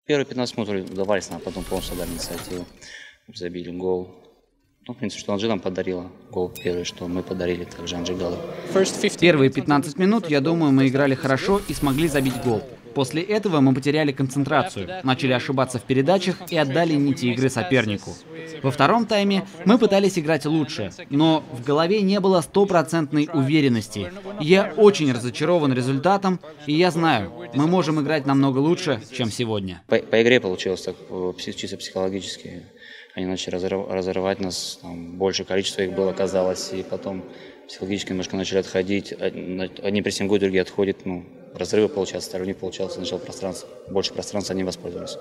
Первые 15 минут удавались нам, потом полностью дали инициативу, забили гол. Ну, в принципе, что Анжи нам подарила гол первый, что мы подарили также Анжи Галлы. Первые 15 минут, я думаю, мы играли хорошо и смогли забить гол. После этого мы потеряли концентрацию, начали ошибаться в передачах и отдали нити игры сопернику. Во втором тайме мы пытались играть лучше, но в голове не было стопроцентной уверенности. Я очень разочарован результатом, и я знаю, мы можем играть намного лучше, чем сегодня. По игре получилось так, чисто психологически. Они начали разрывать нас, там, большее количество их было, казалось, и потом психологически немножко начали отходить. Одни прессингуют, другие отходят. Ну, разрывы получаются, второй не получался, сначала пространство. Больше пространства они воспользовались.